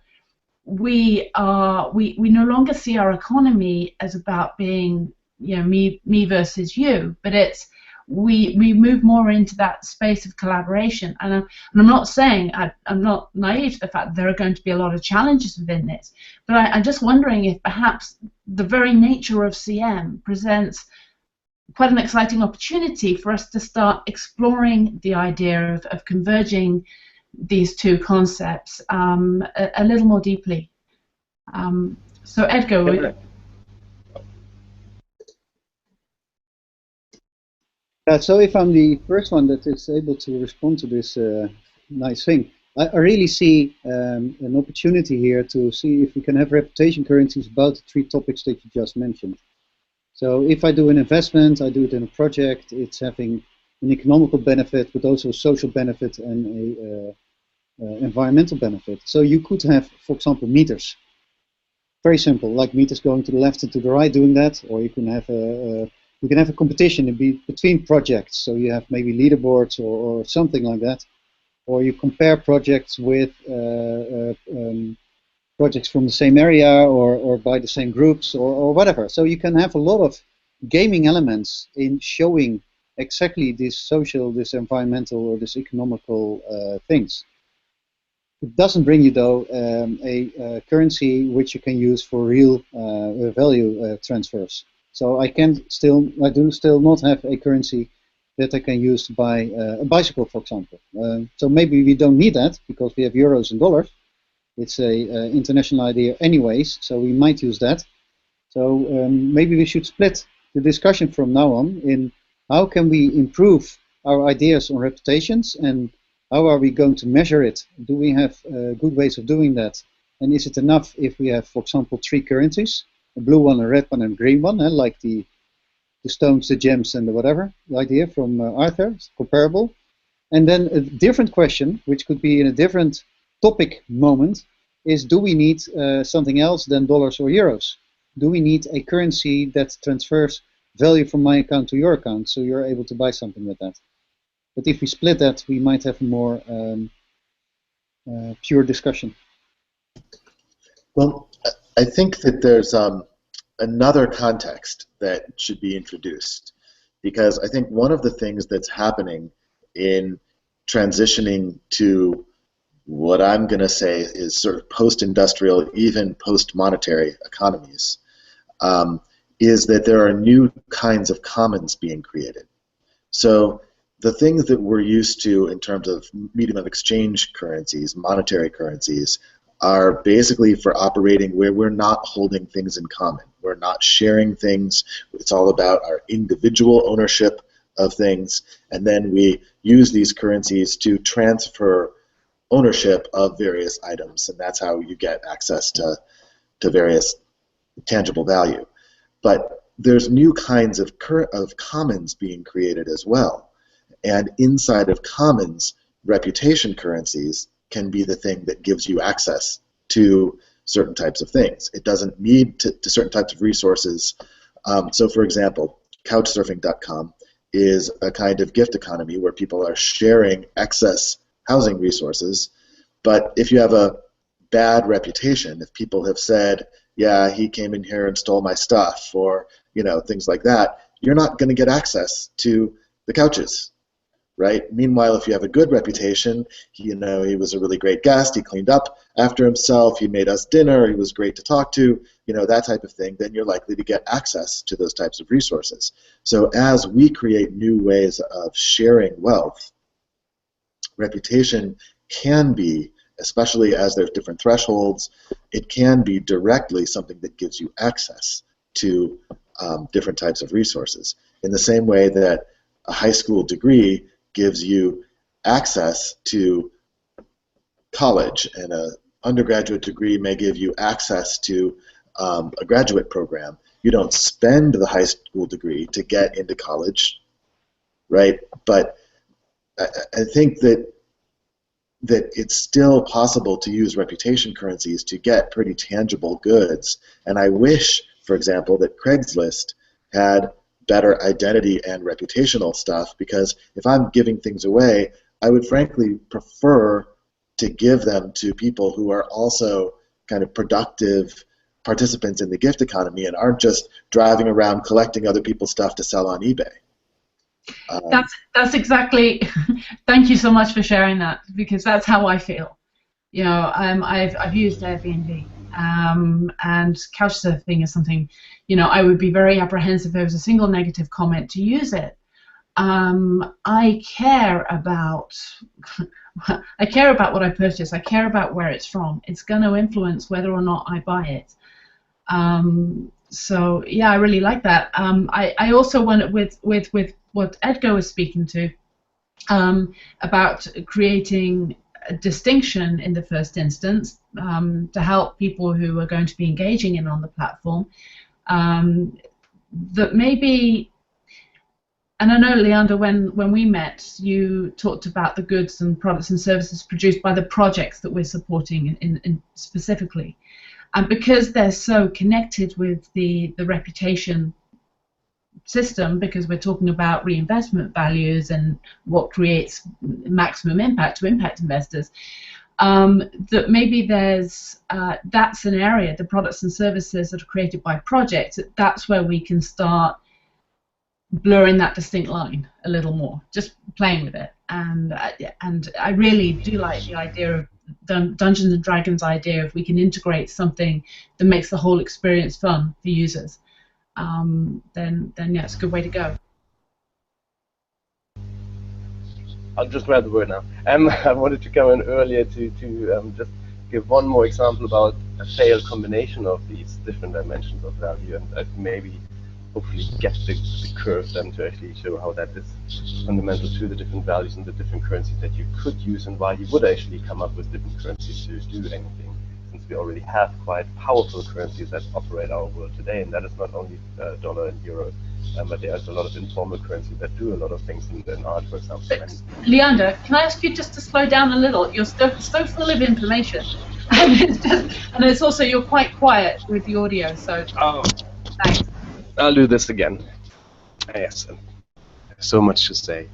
we no longer see our economy as about being, you know, me versus you, but it's we move more into that space of collaboration. And I'm not saying, I'm not naive to the fact that there are going to be a lot of challenges within this, but I'm just wondering if perhaps the very nature of CM presents quite an exciting opportunity for us to start exploring the idea of converging these two concepts a little more deeply. So Edgar, so if I'm the first one that is able to respond to this nice thing, I really see an opportunity here to see if we can have reputation currencies about the three topics that you just mentioned. So if I do an investment, I do it in a project, it's having an economical benefit, but also a social benefit and a environmental benefit. So you could have, for example, meters. Very simple, like meters going to the left and to the right doing that, or you can have a competition between projects. So you have maybe leaderboards or something like that, or you compare projects with projects from the same area or by the same groups or whatever. So you can have a lot of gaming elements in showing exactly this social, this environmental, or this economical things. It doesn't bring you, though, a currency which you can use for real value transfers. So I do still not have a currency that I can use to buy a bicycle, for example. So maybe we don't need that because we have euros and dollars. It's a international idea anyways, so we might use that. So maybe we should split the discussion from now on in how can we improve our ideas on reputations and how are we going to measure it? Do we have good ways of doing that? And is it enough if we have, for example, three currencies, a blue one, a red one, and a green one, like the stones, the gems, and the whatever, the idea from Arthur, it's comparable. And then a different question, which could be in a different topic moment, is do we need something else than dollars or euros? Do we need a currency that transfers value from my account to your account so you're able to buy something with that? But if we split that, we might have a more pure discussion. Well, I think that there's another context that should be introduced, because I think one of the things that's happening in transitioning to what I'm going to say is sort of post-industrial, even post-monetary economies, is that there are new kinds of commons being created. So the things that we're used to in terms of medium of exchange currencies, monetary currencies, are basically for operating where we're not holding things in common. We're not sharing things. It's all about our individual ownership of things, and then we use these currencies to transfer ownership of various items, and that's how you get access to various tangible value. But there's new kinds of commons being created as well, and inside of commons, reputation currencies can be the thing that gives you access to certain types of things. It doesn't need to certain types of resources. So for example, couchsurfing.com is a kind of gift economy where people are sharing excess housing resources, but if you have a bad reputation, if people have said, yeah, he came in here and stole my stuff, or things like that, you're not going to get access to the couches, right? Meanwhile, if you have a good reputation, he was a really great guest, he cleaned up after himself, he made us dinner, he was great to talk to, that type of thing, then you're likely to get access to those types of resources. So as we create new ways of sharing wealth, reputation can be, especially as there's different thresholds, it can be directly something that gives you access to different types of resources. In the same way that a high school degree gives you access to college, and an undergraduate degree may give you access to a graduate program. You don't spend the high school degree to get into college, right? But I think that it's still possible to use reputation currencies to get pretty tangible goods. And I wish, for example, that Craigslist had better identity and reputational stuff, because if I'm giving things away, I would frankly prefer to give them to people who are also kind of productive participants in the gift economy and aren't just driving around collecting other people's stuff to sell on eBay. That's exactly. Thank you so much for sharing that, because that's how I feel. You know, I've used Airbnb, and Couchsurfing is something, you know, I would be very apprehensive if there was a single negative comment to use it. I care about what I purchase. I care about where it's from. It's going to influence whether or not I buy it. So yeah, I really like that. I also want with what Edgar was speaking to about creating a distinction in the first instance to help people who are going to be engaging in on the platform. That maybe. And I know, Leander, when we met, you talked about the goods and products and services produced by the projects that we're supporting in specifically. And because they're so connected with the reputation system, because we're talking about reinvestment values and what creates maximum impact to impact investors, that maybe there's that's an area, the products and services that are created by projects, that's where we can start blurring that distinct line a little more, just playing with it. And I really do like the idea of Dungeons and Dragons idea, if we can integrate something that makes the whole experience fun for users, then yeah, it's a good way to go. I'll just grab the word now. I wanted to come in earlier to just give one more example about a failed combination of these different dimensions of value, and maybe hopefully get the curve then to actually show how that is fundamental to the different values and the different currencies that you could use, and why you would actually come up with different currencies to do anything, since we already have quite powerful currencies that operate our world today, and that is not only dollar and euro, but there's a lot of informal currencies that do a lot of things in art, for example. Leander, can I ask you just to slow down a little? You're so full of information, and it's also, you're quite quiet with the audio, so thanks. I'll do this again. Yes, so much to say.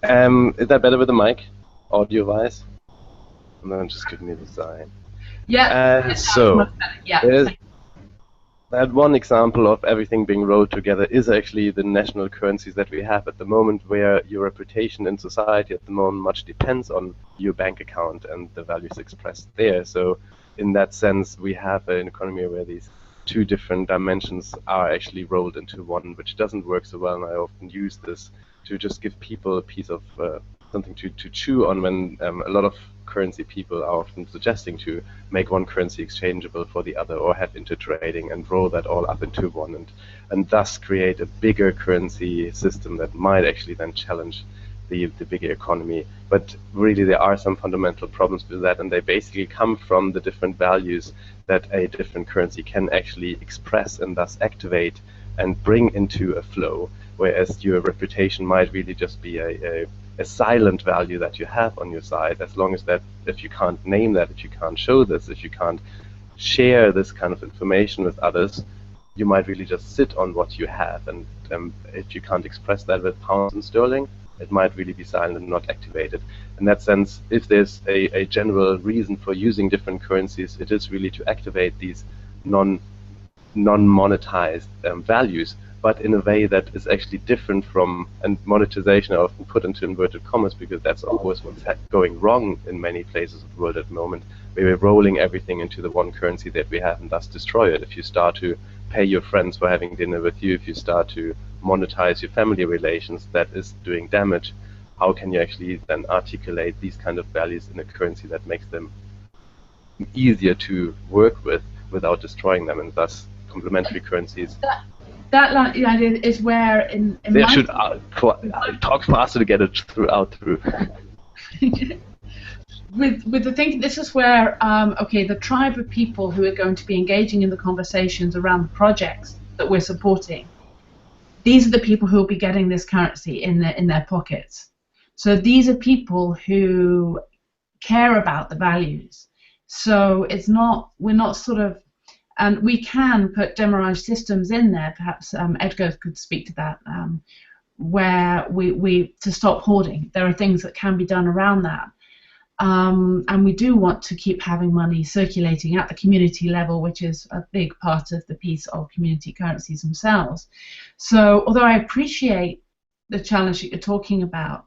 Is that better with the mic, audio-wise? And then just give me the sign. Yeah. So, yeah. That one example of everything being rolled together is actually the national currencies that we have at the moment, where your reputation in society at the moment much depends on your bank account and the values expressed there. So, in that sense, we have an economy where these two different dimensions are actually rolled into one, which doesn't work so well, and I often use this to just give people a piece of something to chew on when a lot of currency people are often suggesting to make one currency exchangeable for the other or have intertrading and roll that all up into one, and thus create a bigger currency system that might actually then challenge the bigger economy. But really there are some fundamental problems with that, and they basically come from the different values that a different currency can actually express and thus activate and bring into a flow, whereas your reputation might really just be a silent value that you have on your side, as long as that, if you can't name that, if you can't show this, if you can't share this kind of information with others, you might really just sit on what you have, and if you can't express that with pounds and sterling, it might really be silent and not activated. In that sense, if there's a general reason for using different currencies, it is really to activate these non-monetized values, but in a way that is actually different from, and monetization I often put into inverted commas because that's always what's going wrong in many places of the world at the moment, where we're rolling everything into the one currency that we have and thus destroy it. If you start to pay your friends for having dinner with you, if you start to monetize your family relations, that is doing damage. How can you actually then articulate these kind of values in a currency that makes them easier to work with without destroying them, and thus complementary currencies? That is where in they should talk faster to get it through. With the thinking, this is where okay, the tribe of people who are going to be engaging in the conversations around the projects that we're supporting, these are the people who will be getting this currency in their pockets. So these are people who care about the values. So it's not, we're not sort of, and we can put demoralized systems in there. Perhaps Edgar could speak to that, where we to stop hoarding. There are things that can be done around that. And we do want to keep having money circulating at the community level, which is a big part of the piece of community currencies themselves. So although I appreciate the challenge that you're talking about,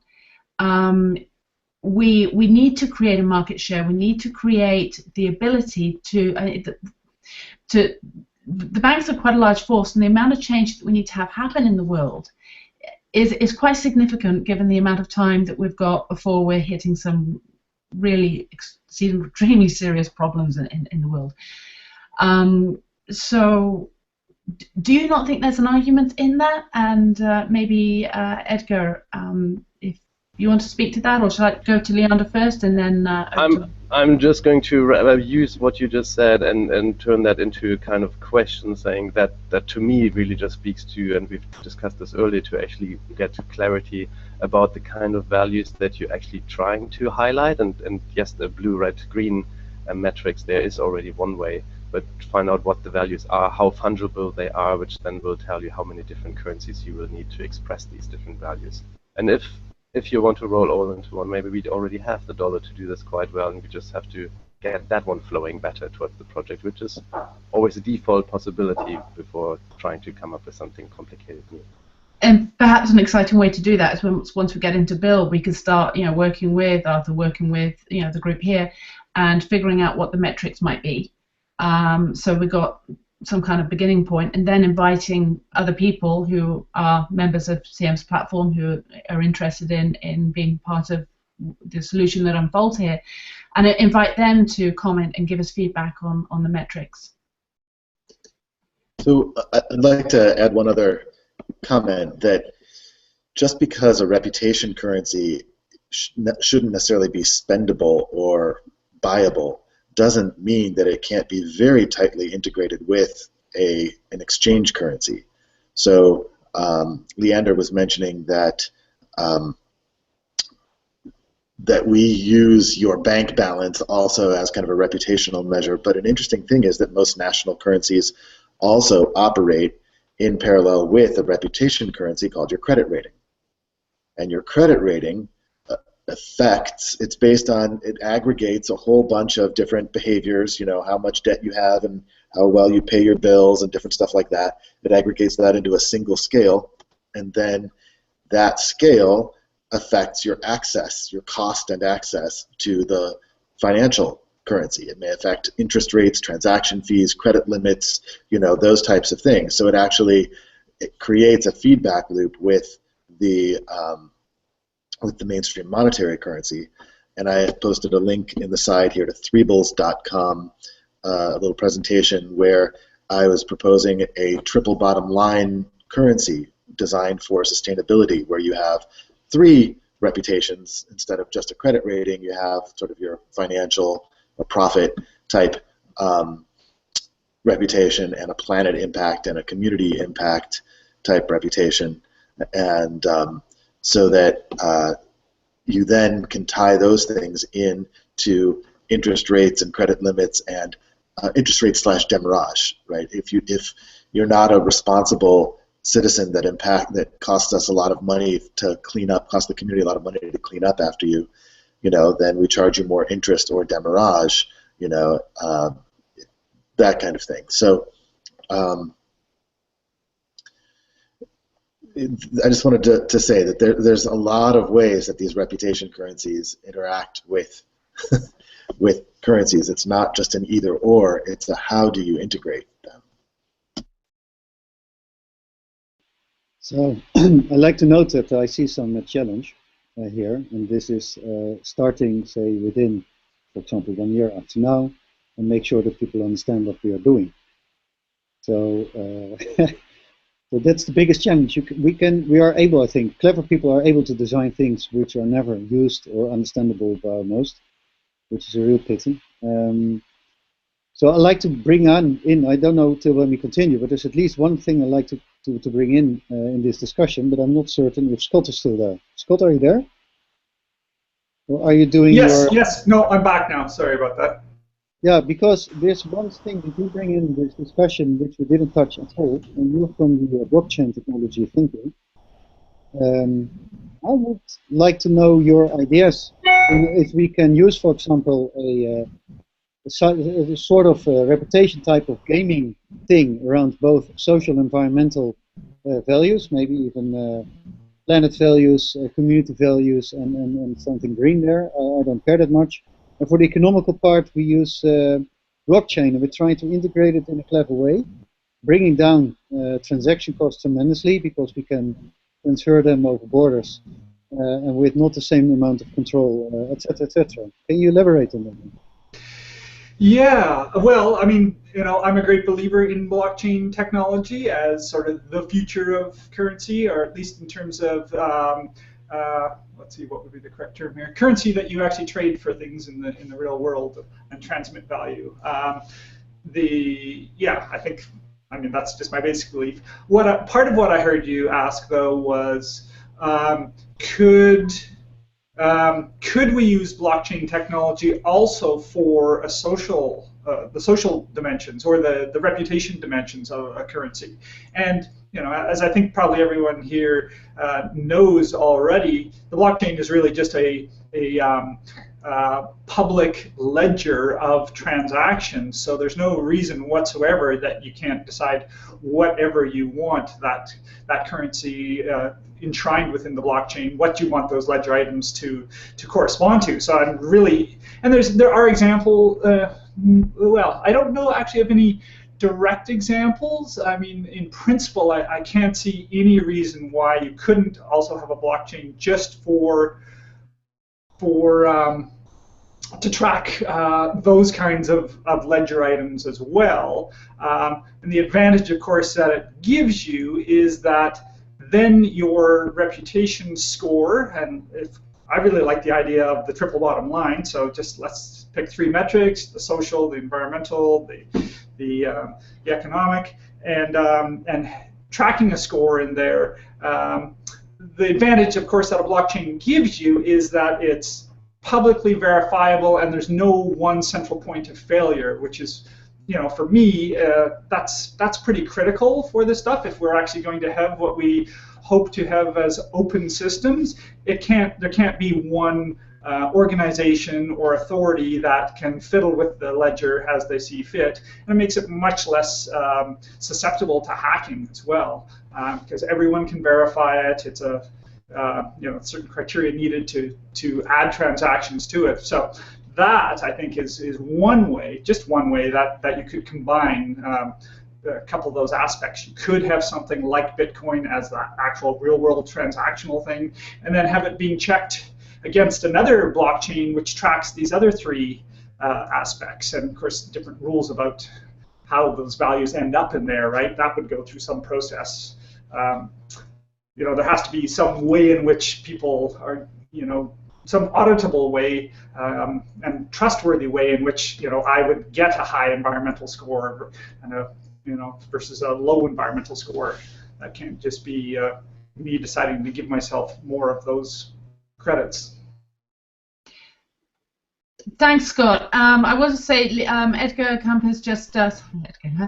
we need to create a market share. We need to create the ability to the banks are quite a large force, and the amount of change that we need to have happen in the world is quite significant given the amount of time that we've got before we're hitting some really extremely serious problems in the world. So do you not think there's an argument in that? And maybe Edgar, if you want to speak to that, or shall I go to Leander first and then I'm just going to use what you just said and turn that into a kind of question, saying that to me really just speaks to, and we've discussed this earlier, to actually get to clarity about the kind of values that you're actually trying to highlight. And yes, the blue, red, green metrics, there is already one way, but to find out what the values are, how fungible they are, which then will tell you how many different currencies you will need to express these different values. And if you want to roll all into one, maybe we already have the dollar to do this quite well, and we just have to get that one flowing better towards the project, which is always a default possibility before trying to come up with something complicated new. And perhaps an exciting way to do that is once we get into build, we can start, working with Arthur, working with, the group here, and figuring out what the metrics might be. So we got some kind of beginning point, and then inviting other people who are members of CM's platform who are interested in being part of the solution that unfolds here, and invite them to comment and give us feedback on the metrics. So I'd like to add one other comment, that just because a reputation currency shouldn't necessarily be spendable or buyable doesn't mean that it can't be very tightly integrated with an exchange currency. So Leander was mentioning that that we use your bank balance also as kind of a reputational measure, but an interesting thing is that most national currencies also operate in parallel with a reputation currency called your credit rating. And your credit rating it's based on, it aggregates a whole bunch of different behaviors, how much debt you have and how well you pay your bills and different stuff like that. It aggregates that into a single scale, and then that scale affects your access, your cost and access to the financial currency. It may affect interest rates, transaction fees, credit limits, those types of things. So it creates a feedback loop with the mainstream monetary currency. And I have posted a link in the side here to threebles.com, a little presentation where I was proposing a triple bottom line currency designed for sustainability, where you have 3 reputations instead of just a credit rating. You have sort of your financial or profit type reputation, and a planet impact and a community impact type reputation, and so that you then can tie those things in to interest rates and credit limits and interest rate / demurrage, right? If you're not a responsible citizen that costs us a lot of money to clean up, costs the community a lot of money to clean up after you, then we charge you more interest or demurrage, that kind of thing. So I just wanted to say that there's a lot of ways that these reputation currencies interact with with currencies. It's not just an either or, it's a how do you integrate them. So I'd like to note that I see some challenge here, and this is starting, say, within, for example, 1 year up to now, and make sure that people understand what we are doing. So, so that's the biggest challenge. We are able, I think, clever people are able to design things which are never used or understandable by most, which is a real pity. So I'd like to bring in, I don't know till when we continue, but there's at least one thing I'd like to bring in this discussion, but I'm not certain if Scott is still there. Scott, are you there? Or are you doing Yes, no, I'm back now. Sorry about that. Yeah, because there's one thing that you bring in this discussion which we didn't touch at all, and you're from the blockchain technology thinking. I would like to know your ideas And if we can use, for example, a sort of reputation type of gaming thing around both social, environmental values, maybe even planet values, community values, and something green there. I don't care that much. And for the economical part, we use blockchain, and we're trying to integrate it in a clever way, bringing down transaction costs tremendously because we can transfer them over borders and with not the same amount of control, etc., etc. Can you elaborate on that? Yeah, well, I mean, I'm a great believer in blockchain technology as sort of the future of currency, or at least in terms of, let's see, what would be the correct term here? Currency that you actually trade for things in the real world and transmit value. I mean, that's just my basic belief. Part of what I heard you ask, though, was could we use blockchain technology also for the social dimensions or the reputation dimensions of a currency? And as I think probably everyone here knows already, the blockchain is really just a public ledger of transactions. So there's no reason whatsoever that you can't decide whatever you want that currency enshrined within the blockchain, what you want those ledger items to correspond to. So I'm really, and there are examples. Well, I don't know actually of any direct examples. I mean, in principle, I can't see any reason why you couldn't also have a blockchain just to track those kinds of ledger items as well. And the advantage, of course, that it gives you is that then your reputation score, and I really like the idea of the triple bottom line, so just let's pick 3 metrics: the social, the environmental, the economic, and tracking a score in there. The advantage, of course, that a blockchain gives you is that it's publicly verifiable and there's no one central point of failure, which is, for me, that's pretty critical for this stuff. If we're actually going to have what we hope to have as open systems, there can't be one organization or authority that can fiddle with the ledger as they see fit, and it makes it much less susceptible to hacking as well, because everyone can verify it. It's a certain criteria needed to add transactions to it. So that, I think, is one way, just one way that you could combine a couple of those aspects. You could have something like Bitcoin as the actual real-world transactional thing, and then have it being checked against another blockchain which tracks these other 3 aspects, and of course different rules about how those values end up in there, right? That would go through some process. There has to be some way in which people are, some auditable way and trustworthy way in which, I would get a high environmental score and versus a low environmental score. That can't just be me deciding to give myself more of those credits. Thanks, Scott. I will say Edgar Kampers just pointed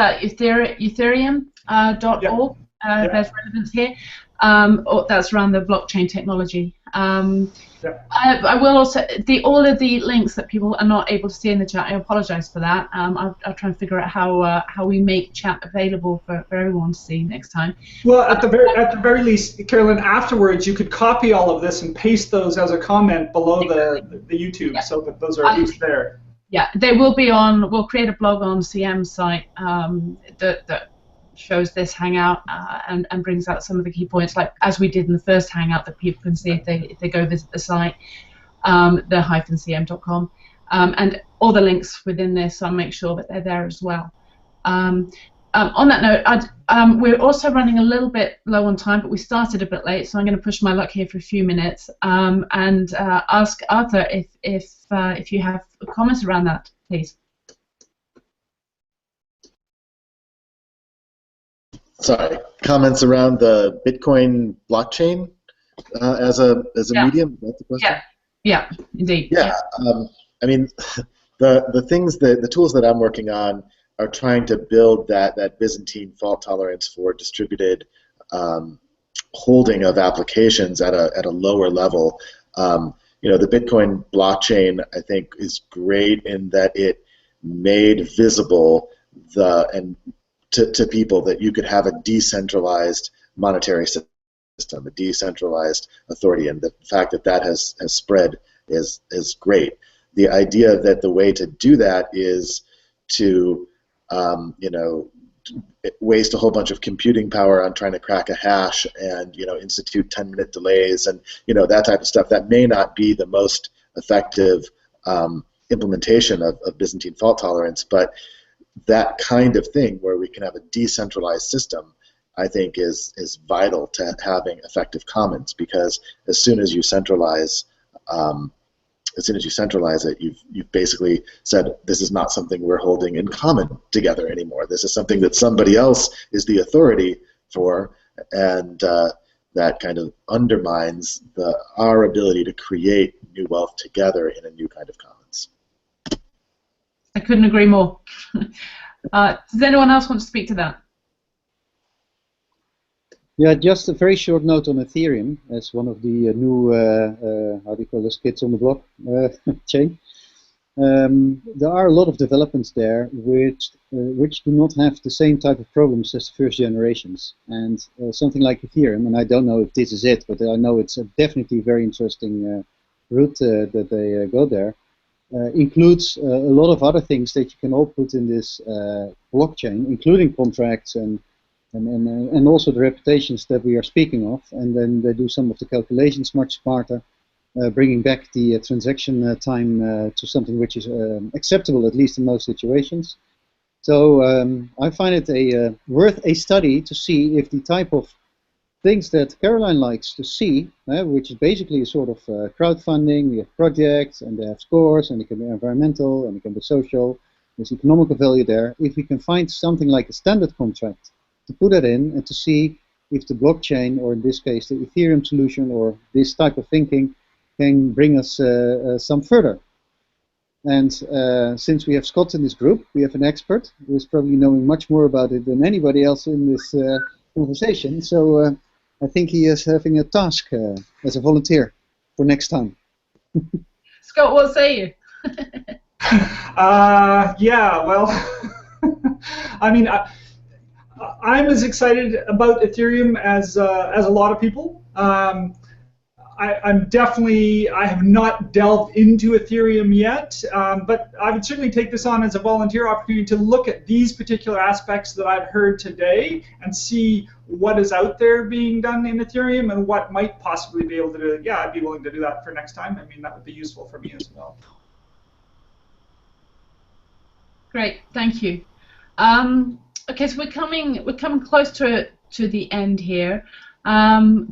out Ethereum.org. There's relevance here. That's around the blockchain technology. I will also, all of the links that people are not able to see in the chat, I apologize for that. I'll try and figure out how we make chat available for everyone to see next time. Well, at the very least, Carolyn, afterwards you could copy all of this and paste those as a comment below the YouTube, so that those are at least there. Yeah, they will be on. We'll create a blog on CM's site that shows this hangout and brings out some of the key points, like as we did in the first hangout, that people can see if they go visit the site, the-cm.com, and all the links within this. So I'll make sure that they're there as well. On that note, we're also running a little bit low on time, but we started a bit late, so I'm going to push my luck here for a few minutes and ask Arthur if you have comments around that, please. Sorry, comments around the Bitcoin blockchain as a medium? That's the question? Yeah, indeed. Yeah, I mean, the tools that I'm working on are trying to build that Byzantine fault tolerance for distributed holding of applications at a lower level. The Bitcoin blockchain, I think, is great in that it made visible to people that you could have a decentralized monetary system, a decentralized authority, and the fact that that has spread is great. The idea that the way to do that is to waste a whole bunch of computing power on trying to crack a hash and institute 10-minute delays and that type of stuff, that may not be the most effective implementation of Byzantine fault tolerance, but that kind of thing where we can have a decentralized system, I think is vital to having effective commons, because as soon as you centralize it, you've basically said this is not something we're holding in common together anymore. This is something that somebody else is the authority for, and that kind of undermines our ability to create new wealth together in a new kind of commons. I couldn't agree more. Does anyone else want to speak to that? Yeah, just a very short note on Ethereum as one of the new, how do you call this, kids on the block chain. There are a lot of developments there which do not have the same type of problems as the first generations. And something like Ethereum, and I don't know if this is it, but I know it's a definitely very interesting route that they go there, includes a lot of other things that you can all put in this blockchain, including contracts and also the reputations that we are speaking of, and then they do some of the calculations much smarter, bringing back the transaction time to something which is acceptable, at least in most situations. So I find it worth a study to see if the type of things that Caroline likes to see, which is basically a sort of crowdfunding, we have projects, and they have scores, and it can be environmental, and it can be social, there's economical value there. If we can find something like a standard contract to put that in and to see if the blockchain, or in this case the Ethereum solution, or this type of thinking can bring us some further. And since we have Scott in this group, we have an expert who is probably knowing much more about it than anybody else in this conversation. So I think he is having a task as a volunteer for next time. Scott, what say you? Yeah, well, I mean, I'm as excited about Ethereum as a lot of people. I'm definitely, I have not delved into Ethereum yet, but I would certainly take this on as a volunteer opportunity to look at these particular aspects that I've heard today and see what is out there being done in Ethereum and what might possibly be able to do. Yeah, I'd be willing to do that for next time. I mean, that would be useful for me as well. Great, thank you. Okay, so we're coming close to the end here. So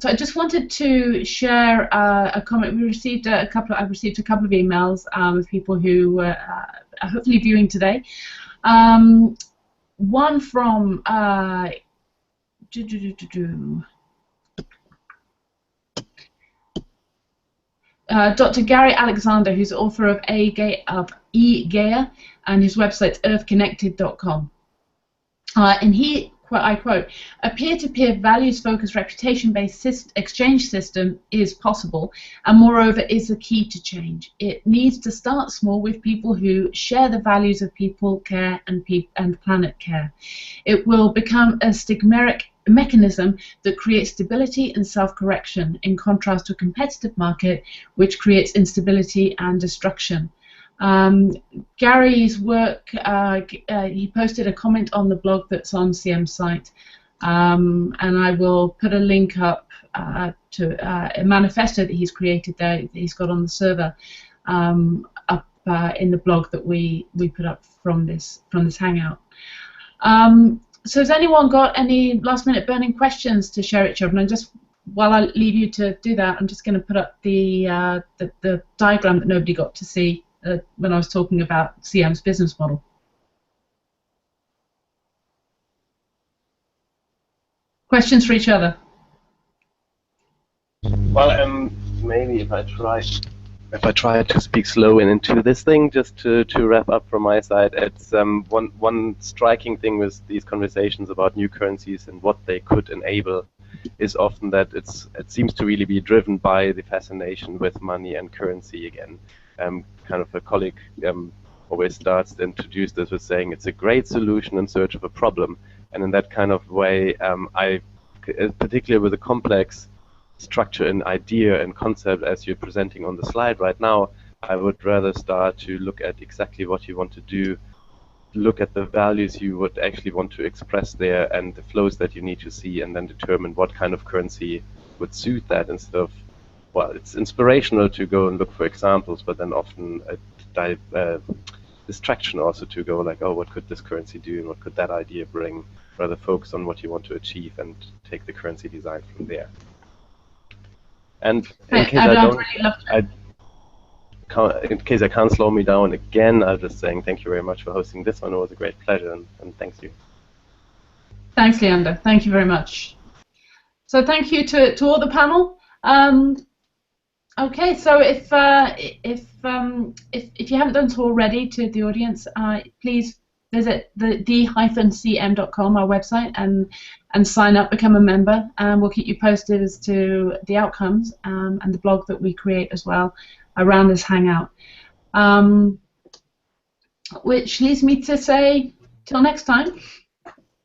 I just wanted to share a comment. I've received a couple of emails with people who are hopefully viewing today. One from Dr. Gary Alexander, who's author of E-Gaia, and his website's earthconnected.com. And he, I quote, "A peer-to-peer values-focused reputation-based exchange system is possible, and moreover is the key to change. It needs to start small with people who share the values of people care and planet care. It will become a stigmatic mechanism that creates stability and self-correction, in contrast to a competitive market which creates instability and destruction." Gary's work, he posted a comment on the blog that's on CM's site, and I will put a link up to a manifesto that he's created there, that he's got on the server, up in the blog that we put up from this hangout. So has anyone got any last-minute burning questions to share with children? And just while I leave you to do that, I'm just going to put up the diagram that nobody got to see when I was talking about CM's business model. Questions for each other? Well, maybe if I try to speak slow and into this thing, just to wrap up from my side, it's one striking thing with these conversations about new currencies and what they could enable is often that it seems to really be driven by the fascination with money and currency again. Kind of a colleague always starts to introduce this with saying it's a great solution in search of a problem, and in that kind of way, particularly with a complex structure and idea and concept as you're presenting on the slide right now, I would rather start to look at exactly what you want to do, look at the values you would actually want to express there and the flows that you need to see, and then determine what kind of currency would suit that instead of, well, it's inspirational to go and look for examples, but then often a distraction also to go like, oh, what could this currency do and what could that idea bring? Rather focus on what you want to achieve and take the currency design from there. And in case I can't slow me down again, I'm just saying thank you very much for hosting this one. It was a great pleasure, and thanks you. Thanks, Leander. Thank you very much. So thank you to all the panel. Okay, so if you haven't done so already, to the audience, please visit the d-cm.com, our website, and sign up, become a member, and we'll keep you posted as to the outcomes and the blog that we create as well around this hangout. Which leads me to say, till next time.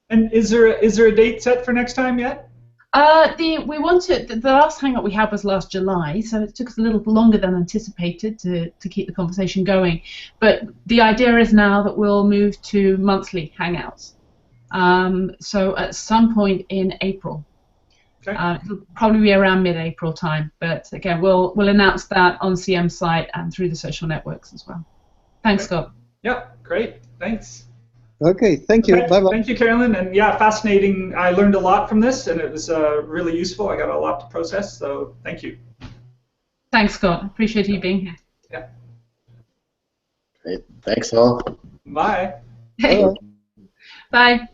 And is there a date set for next time yet? We wanted, the last hangout we had was last July, so it took us a little longer than anticipated to keep the conversation going. But the idea is now that we'll move to monthly hangouts. So at some point in April. Okay. It'll probably be around mid-April time, but again, we'll announce that on CM's site and through the social networks as well. Thanks, okay. Scott. Yeah, great. Thanks. Okay, thank you. Bye-bye. Thank you, Carolyn. And yeah, fascinating. I learned a lot from this, and it was really useful. I got a lot to process, so thank you. Thanks, Scott. Appreciate you being here. Yeah. Great. Thanks all. Bye. Hey. Bye.